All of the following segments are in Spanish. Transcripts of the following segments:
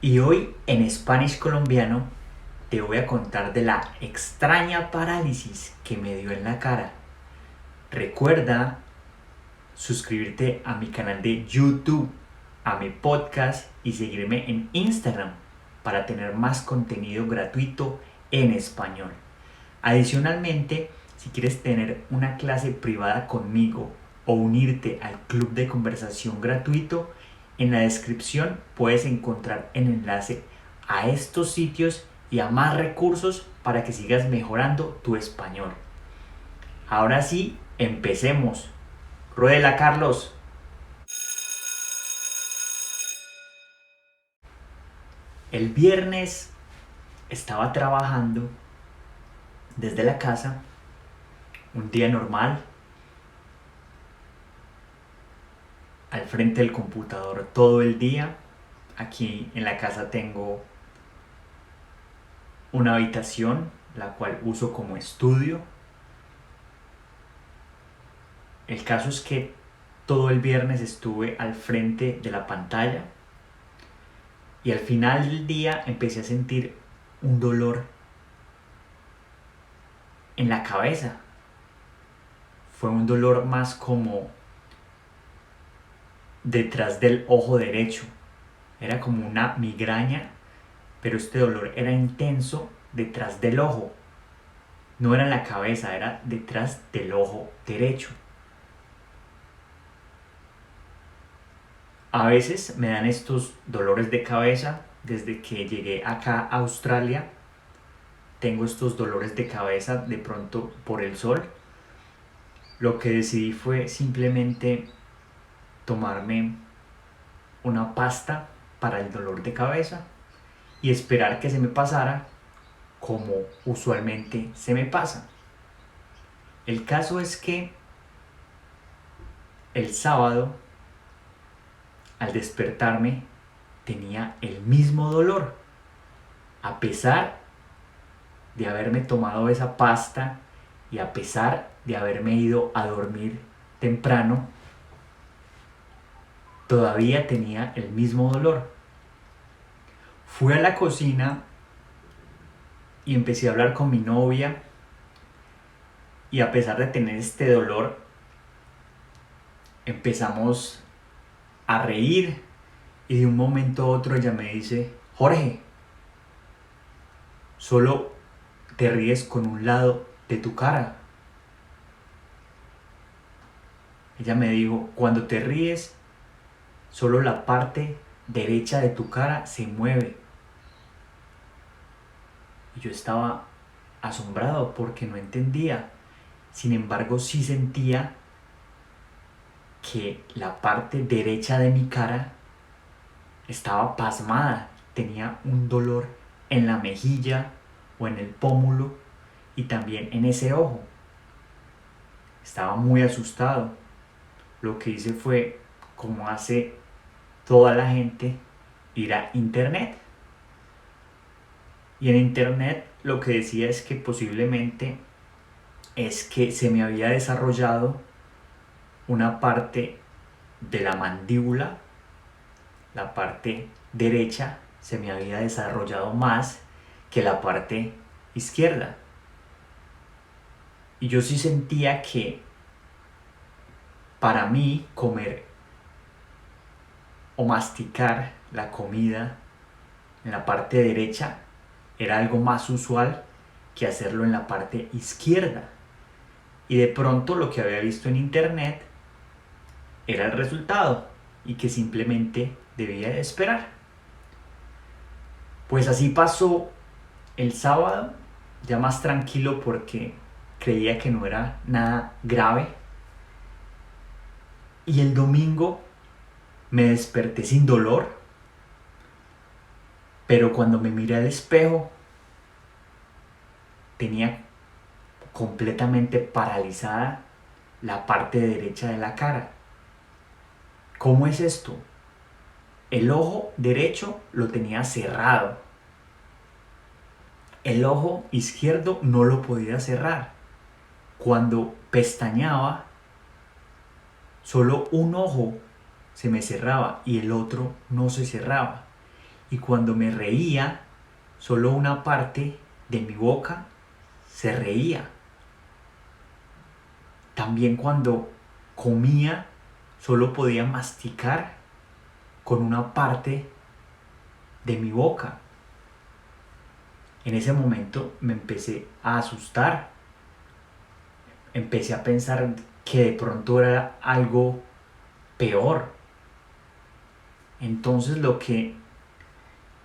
Y hoy en Spanish Colombiano te voy a contar de la extraña parálisis que me dio en la cara. Recuerda suscribirte a mi canal de YouTube, a mi podcast y seguirme en Instagram para tener más contenido gratuito en español. Adicionalmente, si quieres tener una clase privada conmigo o unirte al club de conversación gratuito, en la descripción puedes encontrar el enlace a estos sitios y a más recursos para que sigas mejorando tu español. Ahora sí, empecemos. Ruédela, Carlos. El viernes estaba trabajando desde la casa, un día normal, al frente del computador todo el día. Aquí en la casa tengo una habitación, la cual uso como estudio. El caso es que todo el viernes estuve al frente de la pantalla y al final del día empecé a sentir un dolor en la cabeza. Fue un dolor más como detrás del ojo derecho. Era como una migraña, pero este dolor era intenso detrás del ojo. No era en la cabeza, era detrás del ojo derecho. A veces me dan estos dolores de cabeza desde que llegué acá a Australia. Tengo estos dolores de cabeza de pronto por el sol. Lo que decidí fue simplemente tomarme una pasta para el dolor de cabeza y esperar que se me pasara como usualmente se me pasa. El caso es que el sábado, al despertarme, tenía el mismo dolor, a pesar de haberme tomado esa pasta y a pesar de haberme ido a dormir temprano. Todavía tenía el mismo dolor. Fui a la cocina y empecé a hablar con mi novia, y a pesar de tener este dolor, empezamos a reír, y de un momento a otro ella me dice: Jorge, solo te ríes con un lado de tu cara. Ella me dijo: cuando te ríes, solo la parte derecha de tu cara se mueve. Y yo estaba asombrado porque no entendía. Sin embargo, sí sentía que la parte derecha de mi cara estaba pasmada. Tenía un dolor en la mejilla o en el pómulo y también en ese ojo. Estaba muy asustado. Lo que hice fue, como hace toda la gente, ir a internet. Y en internet lo que decía es que posiblemente es que se me había desarrollado una parte de la mandíbula, la parte derecha se me había desarrollado más que la parte izquierda. Y yo sí sentía que para mí comer o masticar la comida en la parte derecha era algo más usual que hacerlo en la parte izquierda. Y de pronto lo que había visto en internet era el resultado y que simplemente debía de esperar. Pues así pasó el sábado, ya más tranquilo porque creía que no era nada grave. Y el domingo me desperté sin dolor, pero cuando me miré al espejo tenía completamente paralizada la parte derecha de la cara. ¿Cómo es esto? El ojo derecho lo tenía cerrado. El ojo izquierdo no lo podía cerrar. Cuando pestañeaba, solo un ojo se me cerraba y el otro no se cerraba. y cuando me reía, solo una parte de mi boca se reía. También cuando comía, solo podía masticar con una parte de mi boca. En ese momento me empecé a asustar. Empecé a pensar que de pronto era algo peor. Entonces lo que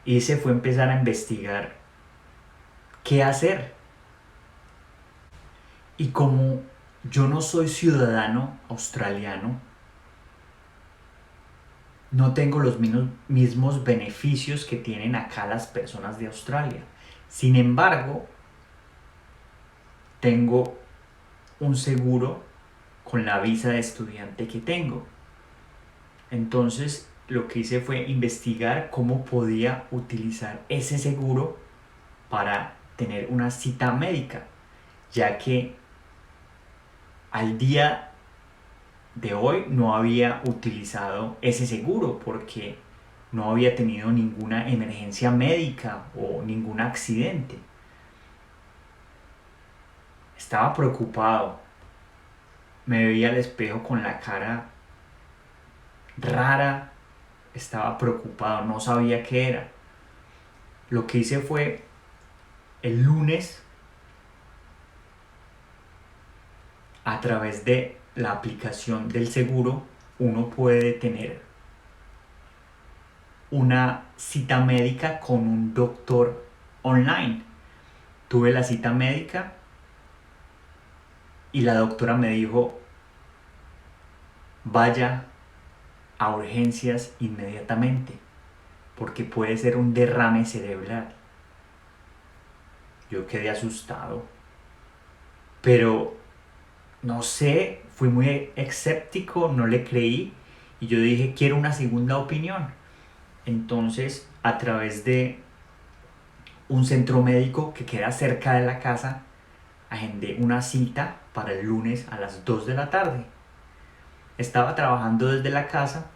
hice fue empezar a investigar qué hacer. Y como yo no soy ciudadano australiano, no tengo los mismos beneficios que tienen acá las personas de Australia. Sin embargo, tengo un seguro con la visa de estudiante que tengo. Entonces, lo que hice fue investigar cómo podía utilizar ese seguro para tener una cita médica, ya que al día de hoy no había utilizado ese seguro porque no había tenido ninguna emergencia médica o ningún accidente. Estaba preocupado, me veía al espejo con la cara rara, estaba preocupado, no sabía qué era. Lo que hice fue el lunes, a través de la aplicación del seguro, uno puede tener una cita médica con un doctor online. Tuve la cita médica y la doctora me dijo: vaya a urgencias inmediatamente porque puede ser un derrame cerebral. Yo quedé asustado, pero no sé, fui muy escéptico, no le creí y yo dije: quiero una segunda opinión. Entonces, a través de un centro médico que queda cerca de la casa, agendé una cita para el lunes a las 2 de la tarde. Estaba trabajando desde la casa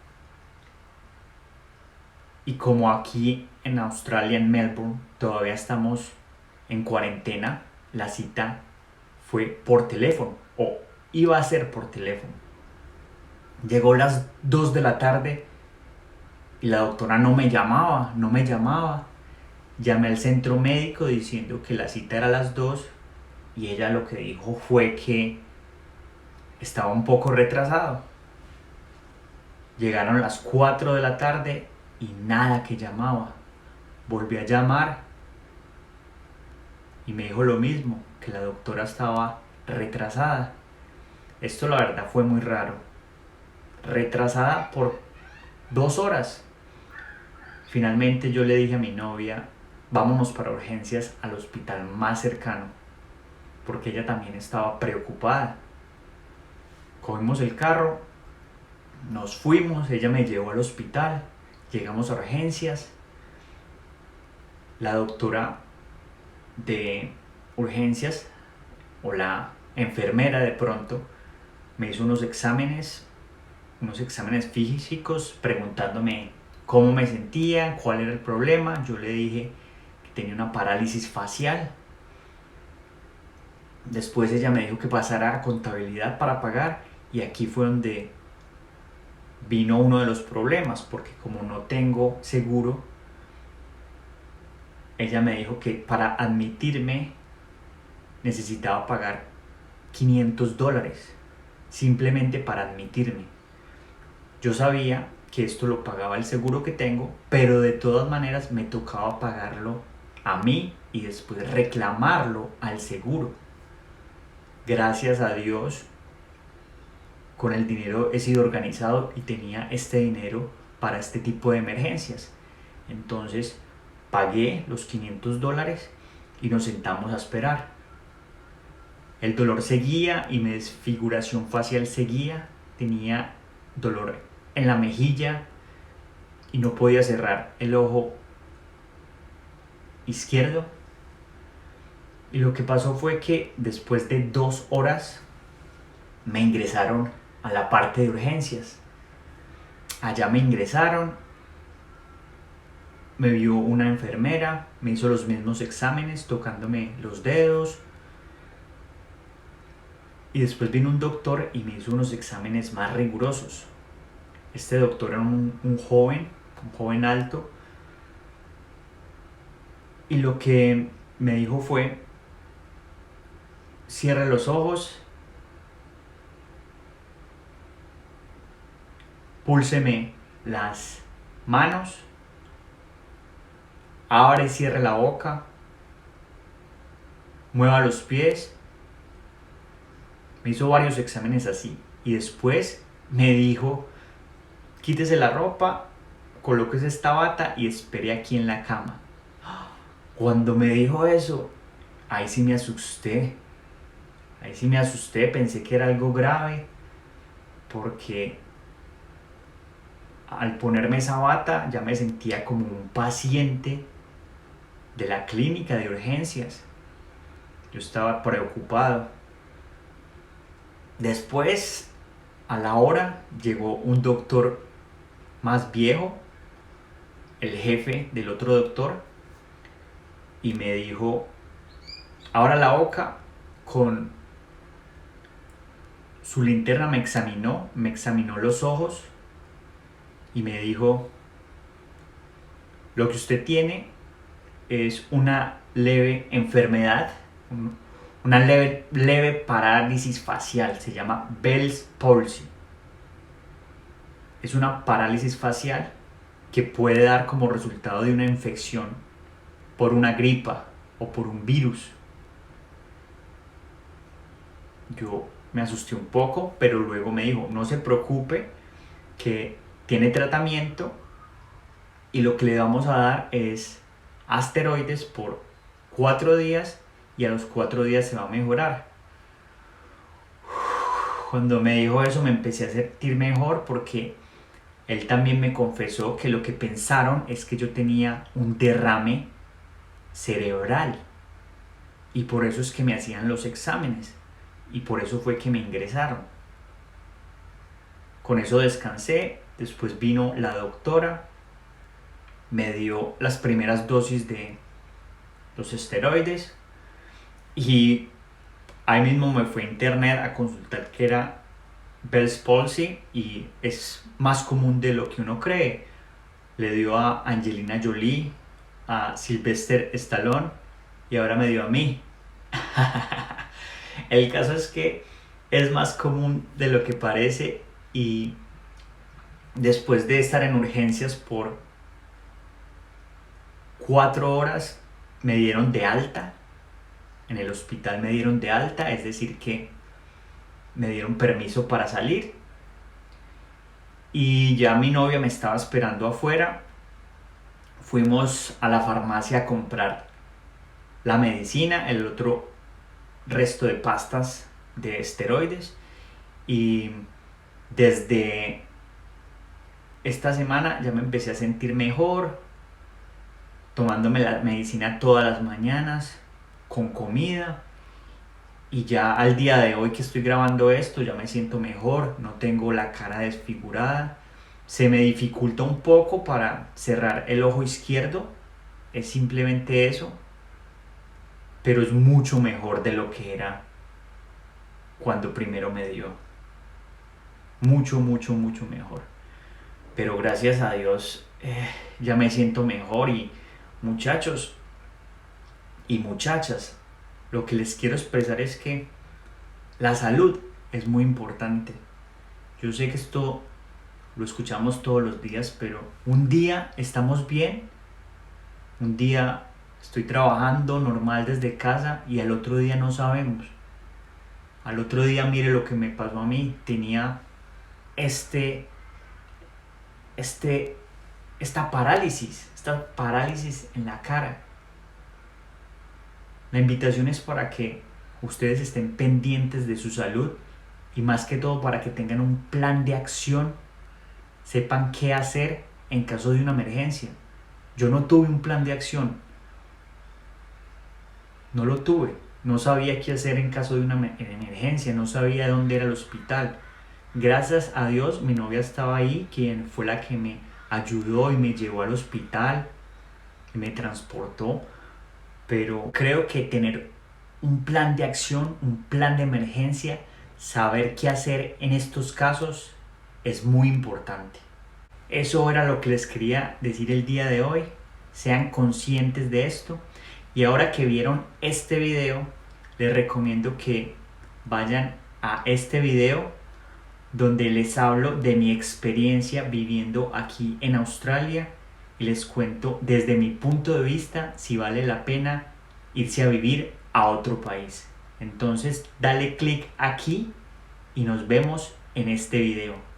y como aquí en Australia, en Melbourne, todavía estamos en cuarentena, la cita fue por teléfono o iba a ser por teléfono. Llegó las 2 de la tarde y la doctora no me llamaba. Llamé al centro médico diciendo que la cita era a las 2 y ella lo que dijo fue que estaba un poco retrasado. Llegaron las 4 de la tarde y nada que llamaba. Volví a llamar y me dijo lo mismo, que la doctora estaba retrasada. Esto la verdad fue muy raro. Retrasada por 2 horas. Finalmente yo le dije a mi novia: vámonos para urgencias al hospital más cercano, porque ella también estaba preocupada. Cogimos el carro, nos fuimos, ella me llevó al hospital, llegamos a urgencias. La doctora de urgencias o la enfermera de pronto me hizo unos exámenes físicos preguntándome cómo me sentía, cuál era el problema. Yo le dije que tenía una parálisis facial. Después ella me dijo que pasara a contabilidad para pagar y aquí fue donde vino uno de los problemas, porque como no tengo seguro, ella me dijo que para admitirme necesitaba pagar $500 simplemente para admitirme. Yo sabía que esto lo pagaba el seguro que tengo, pero de todas maneras me tocaba pagarlo a mí y después reclamarlo al seguro. Gracias a Dios, con el dinero he sido organizado y tenía este dinero para este tipo de emergencias. Entonces pagué los $500 y nos sentamos a esperar. El dolor seguía y mi desfiguración facial seguía. Tenía dolor en la mejilla y no podía cerrar el ojo izquierdo. Y lo que pasó fue que después de 2 horas me ingresaron a la parte de urgencias. Allá me ingresaron me vio una enfermera, me hizo los mismos exámenes tocándome los dedos. Y después vino un doctor y me hizo unos exámenes más rigurosos. Este doctor era un joven alto. Y lo que me dijo fue: cierre los ojos, púlseme las manos, abra y cierre la boca, mueva los pies. Me hizo varios exámenes así. Y después me dijo: quítese la ropa, colóquese esta bata y espere aquí en la cama. Cuando me dijo eso, ahí sí me asusté. Pensé que era algo grave, porque al ponerme esa bata ya me sentía como un paciente de la clínica de urgencias. Yo estaba preocupado. Después, a la hora, llegó un doctor más viejo, el jefe del otro doctor, y me dijo: abra la boca. Con su linterna me examinó los ojos y me dijo: lo que usted tiene es una leve enfermedad, una leve parálisis facial, se llama Bell's palsy. Es una parálisis facial que puede dar como resultado de una infección por una gripa o por un virus. Yo me asusté un poco, pero luego me dijo: no se preocupe, que tiene tratamiento y lo que le vamos a dar es asteroides por 4 días y a los 4 días se va a mejorar. Cuando me dijo eso me empecé a sentir mejor, porque él también me confesó que lo que pensaron es que yo tenía un derrame cerebral y por eso es que me hacían los exámenes y por eso fue que me ingresaron. Con eso descansé. Después vino la doctora, me dio las primeras dosis de los esteroides y ahí mismo me fui a internet a consultar qué era Bell's palsy, y es más común de lo que uno cree. Le dio a Angelina Jolie, a Sylvester Stallone y ahora me dio a mí. El caso es que es más común de lo que parece, y después de estar en urgencias por 4 horas me dieron de alta. En el hospital me dieron de alta, es decir que me dieron permiso para salir y ya mi novia me estaba esperando afuera. Fuimos a la farmacia a comprar la medicina, el otro resto de pastas de esteroides, y desde esta semana ya me empecé a sentir mejor, tomándome la medicina todas las mañanas con comida, y ya al día de hoy que estoy grabando esto ya me siento mejor, no tengo la cara desfigurada. Se me dificulta un poco para cerrar el ojo izquierdo, es simplemente eso, pero es mucho mejor de lo que era cuando primero me dio. Mucho mejor. Pero gracias a Dios ya me siento mejor. Y muchachos y muchachas, lo que les quiero expresar es que la salud es muy importante. Yo sé que esto lo escuchamos todos los días, pero un día estamos bien, un día estoy trabajando normal desde casa y al otro día no sabemos. Al otro día, mire lo que me pasó a mí, tenía esta parálisis en la cara. La invitación es para que ustedes estén pendientes de su salud y más que todo para que tengan un plan de acción, sepan qué hacer en caso de una emergencia. Yo no tuve un plan de acción, no lo tuve, no sabía qué hacer en caso de una emergencia, no sabía dónde era el hospital. Gracias a Dios mi novia estaba ahí, quien fue la que me ayudó y me llevó al hospital. me transportó, pero creo que tener un plan de acción, un plan de emergencia, saber qué hacer en estos casos es muy importante. Eso era lo que les quería decir el día de hoy. Sean conscientes de esto. Y ahora que vieron este video, les recomiendo que vayan a este video donde les hablo de mi experiencia viviendo aquí en Australia y les cuento desde mi punto de vista si vale la pena irse a vivir a otro país. Entonces dale click aquí y nos vemos en este video.